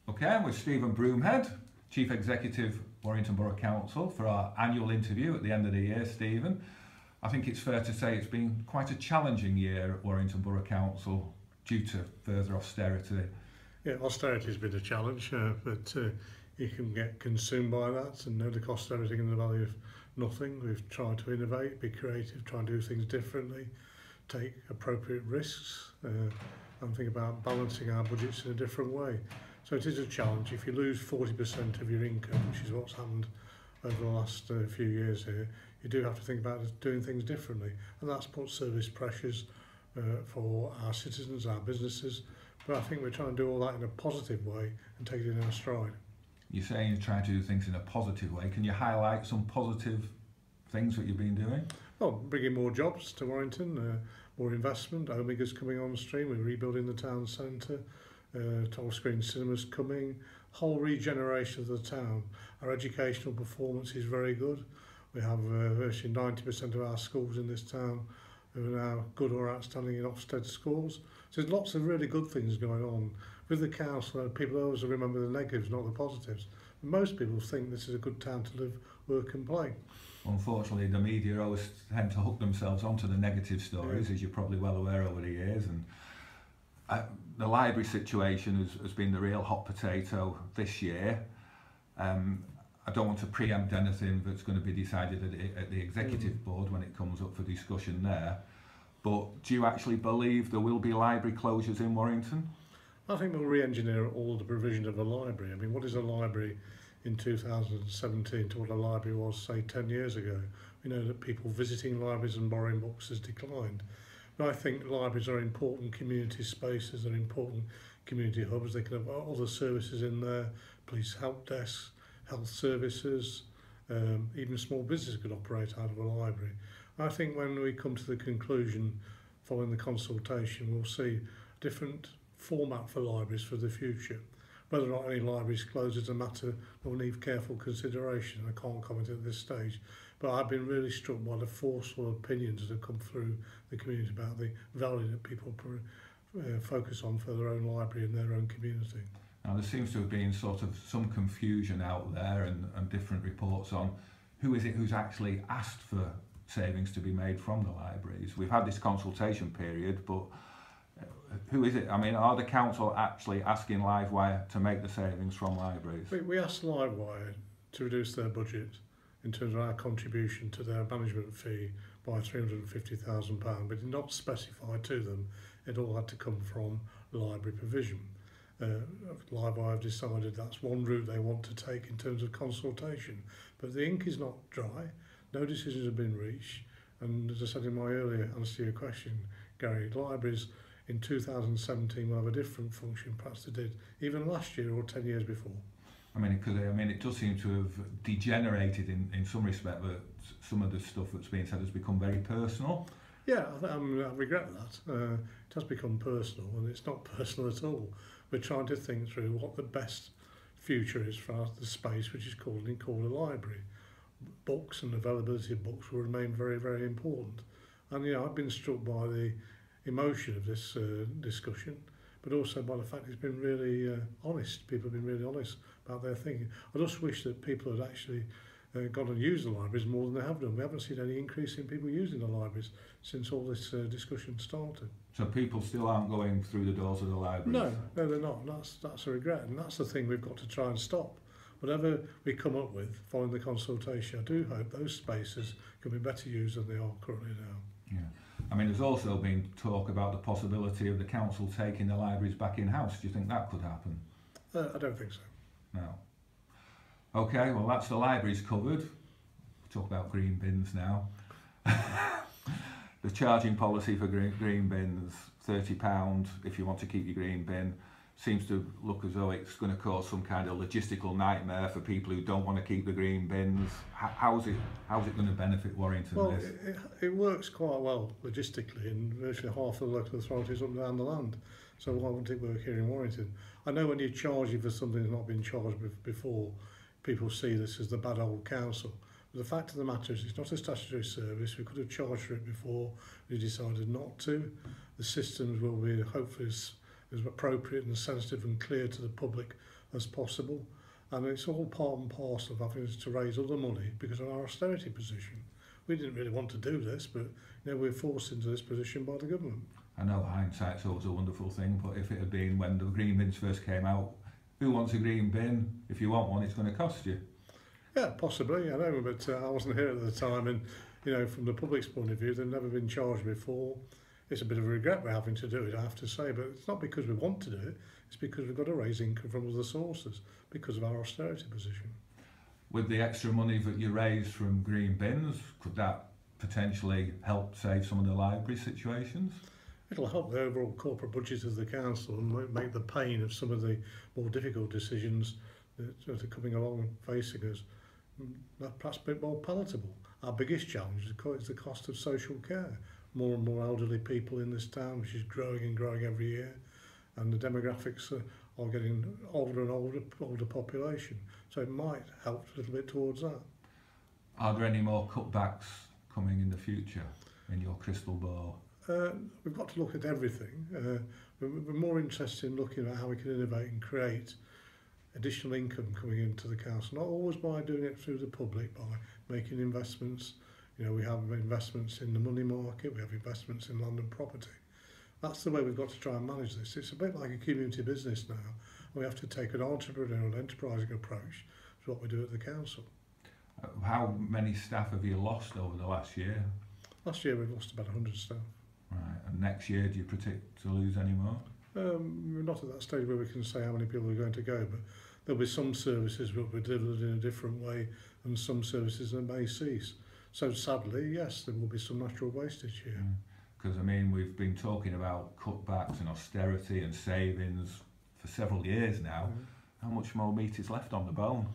Okay, I'm with Stephen Broomhead, Chief Executive, Warrington Borough Council, for our annual interview at the end of the year. Stephen, I think it's fair to say it's been quite a challenging year at Warrington Borough Council due to further austerity. Yeah, austerity has been a challenge, but you can get consumed by that and know the cost of everything and the value of nothing. We've tried to innovate, be creative, try and do things differently, take appropriate risks, and think about balancing our budgets in a different way. So it is a challenge. If you lose 40% of your income, which is what's happened over the last few years here, you do have to think about doing things differently. And that's put service pressures for our citizens, our businesses. But I think we're trying to do all that in a positive way and take it in our stride. You're saying you're trying to do things in a positive way. Can you highlight some positive things that you've been doing? Well, bringing more jobs to Warrington, more investment. Omega's coming on stream. We're rebuilding the town centre. Tall screen cinemas coming, whole regeneration of the town. Our educational performance is very good. We have virtually 90% of our schools in this town who are now good or outstanding in Ofsted scores. So there's lots of really good things going on. With the council, people always remember the negatives, not the positives. And most people think this is a good town to live, work and play. Unfortunately, the media always tend to hook themselves onto the negative stories, as you're probably well aware over the years. And the library situation has been the real hot potato this year. I don't want to preempt anything that's going to be decided at the executive board when it comes up for discussion there. But do you actually believe there will be library closures in Warrington? I think we'll re-engineer all the provision of a library. I mean, what is a library in 2017 to what a library was, say, 10 years ago? We know that people visiting libraries and borrowing books has declined. But I think libraries are important community spaces, they're important community hubs. They can have other services in there, police help desks, health services, even small businesses could operate out of a library. I think when we come to the conclusion following the consultation, we'll see a different format for libraries for the future. Whether or not any libraries close is a matter that will need careful consideration. I can't comment at this stage. But I've been really struck by the forceful opinions that have come through the community about the value that people focus on for their own library in their own community. Now, there seems to have been sort of some confusion out there and different reports on who is it who's actually asked for savings to be made from the libraries. We've had this consultation period, but who is it? I mean, are the council actually asking Livewire to make the savings from libraries? We asked Livewire to reduce their budget in terms of our contribution to their management fee by £350,000, but did not specify to them it all had to come from library provision. Livewire have decided that's one route they want to take in terms of consultation, but the ink is not dry, no decisions have been reached, and as I said in my earlier answer to your question, Gary, libraries in 2017 will have a different function perhaps they did even last year or 10 years before. I mean, it does seem to have degenerated in some respect, but some of the stuff that's being said has become very personal. Yeah, I regret that. It has become personal, and it's not personal at all. We're trying to think through what the best future is for the space which is called a library. Books and availability of books will remain very, very important. And I've been struck by the emotion of this discussion, but also by the fact it's been really honest. People have been really honest about their thinking. I just wish that people had actually gone and used the libraries more than they have done. We haven't seen any increase in people using the libraries since all this discussion started. So people still aren't going through the doors of the libraries? No, they're not. That's a regret, and that's the thing we've got to try and stop. Whatever we come up with following the consultation, I do hope those spaces can be better used than they are currently now. Yeah. I mean, there's also been talk about the possibility of the council taking the libraries back in-house. Do you think that could happen? I don't think so. No. Okay, well, that's the libraries covered. We'll talk about green bins now. The charging policy for green bins, £30 if you want to keep your green bin, seems to look as though it's going to cause some kind of logistical nightmare for people who don't want to keep the green bins. How's it going to benefit Warrington? Well, it works quite well logistically in virtually half of the local authorities up and down the land. So why wouldn't it work here in Warrington? I know when you're charging for something that's not been charged before, people see this as the bad old council. But the fact of the matter is it's not a statutory service. We could have charged for it before. We decided not to. The systems will be hopefully as appropriate and sensitive and clear to the public as possible. And it's all part and parcel of having to raise other money because of our austerity position. We didn't really want to do this, but we're forced into this position by the government. I know hindsight's always a wonderful thing, but if it had been when the green bins first came out, who wants a green bin? If you want one, it's going to cost you. Yeah, possibly, I know, but I wasn't here at the time, and from the public's point of view, they've never been charged before. It's a bit of a regret we're having to do it, I have to say, but it's not because we want to do it, it's because we've got to raise income from other sources because of our austerity position. With the extra money that you raise from green bins, could that potentially help save some of the library situations? It'll help the overall corporate budget of the council and make the pain of some of the more difficult decisions that are coming along facing us perhaps a bit more palatable. Our biggest challenge is the cost of social care. More and more elderly people in this town, which is growing and growing every year, and the demographics are getting older and older population. So it might help a little bit towards that. Are there any more cutbacks coming in the future in your crystal ball? We've got to look at everything. We're more interested in looking at how we can innovate and create additional income coming into the council, not always by doing it through the public, by making investments. We have investments in the money market, we have investments in land and property. That's the way we've got to try and manage this. It's a bit like a community business now. We have to take an entrepreneurial, enterprising approach to what we do at the council. How many staff have you lost over the last year? Last year we've lost about 100 staff. Right, and next year do you predict to lose any more? We're not at that stage where we can say how many people are going to go, but there'll be some services that will be delivered in a different way and some services that may cease. So sadly, yes, there will be some natural wastage here. Because we've been talking about cutbacks and austerity and savings for several years now. How much more meat is left on the bone?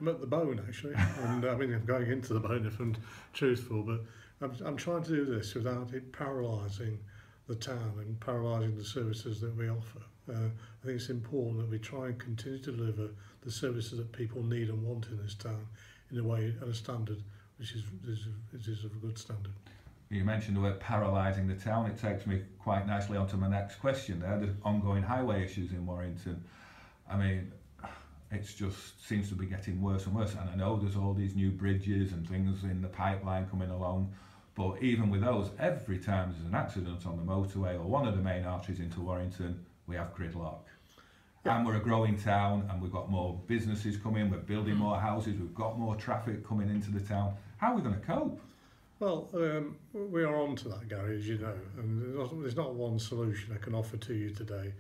I'm at the bone actually, and I'm going into the bone if I'm truthful, but I'm trying to do this without it paralysing the town and paralysing the services that we offer. I think it's important that we try and continue to deliver the services that people need and want in this town in a way and a standard which is of a good standard. You mentioned the word paralysing the town. It takes me quite nicely onto my next question there, the ongoing highway issues in Warrington. It just seems to be getting worse and worse, and I know there's all these new bridges and things in the pipeline coming along, but even with those, every time there's an accident on the motorway or one of the main arteries into Warrington, we have gridlock. Yeah. And we're a growing town, and we've got more businesses coming, we're building more houses, we've got more traffic coming into the town. How are we going to cope? Well, we are on to that, Gary, as you know, and there's not one solution I can offer to you today.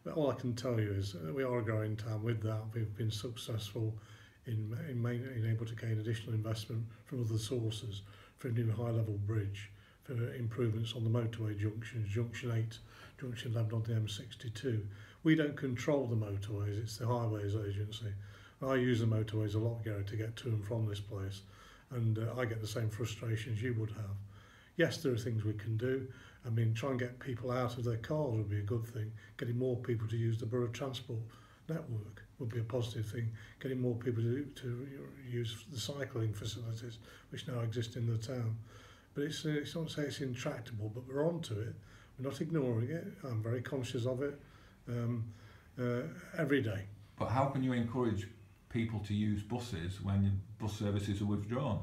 But all I can tell you is we are a growing town. With that, we've been successful in being able to gain additional investment from other sources for a new high-level bridge, for improvements on the motorway junctions, Junction 8, Junction 11 on the M62. We don't control the motorways, it's the Highways Agency. I use the motorways a lot, Gary, to get to and from this place, and I get the same frustrations you would have. Yes, there are things we can do. Try and get people out of their cars would be a good thing. Getting more people to use the borough transport network would be a positive thing. Getting more people to use the cycling facilities which now exist in the town. But it's not to say it's intractable, but we're on to it. We're not ignoring it. I'm very conscious of it every day. But how can you encourage people to use buses when bus services are withdrawn?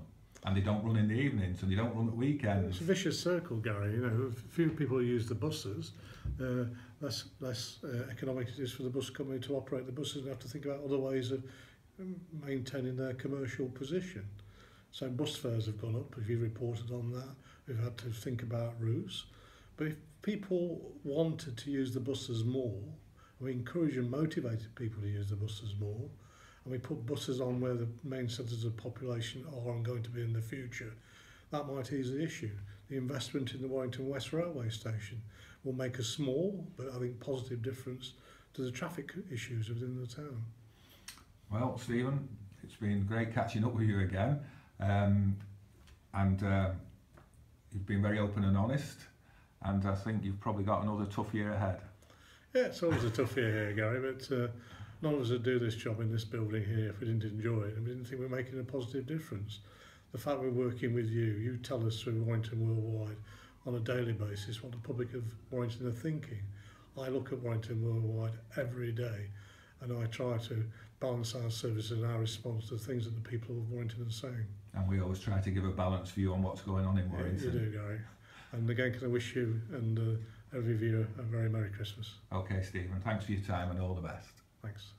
And they don't run in the evenings, and they don't run at weekends. It's a vicious circle, Gary. Few people use the buses, less economic it is for the bus company to operate the buses, and have to think about other ways of maintaining their commercial position. So bus fares have gone up. If you reported on that, we've had to think about routes. But if people wanted to use the buses more, we encourage and motivated people to use the buses more, and we put buses on where the main centres of population are and going to be in the future, that might ease the issue. The investment in the Warrington West Railway Station will make a small, but I think positive difference to the traffic issues within the town. Well, Stephen, it's been great catching up with you again, you've been very open and honest, and I think you've probably got another tough year ahead. Yeah, it's always a tough year here, Gary, but none of us would do this job in this building here if we didn't enjoy it and we didn't think we were making a positive difference. The fact we're working with you tell us through Warrington Worldwide on a daily basis what the public of Warrington are thinking. I look at Warrington Worldwide every day, and I try to balance our services and our response to the things that the people of Warrington are saying. And we always try to give a balanced view on what's going on in Warrington. You do, Gary. And again, can I wish you and every viewer a very Merry Christmas. Okay, Stephen, thanks for your time and all the best. Thanks.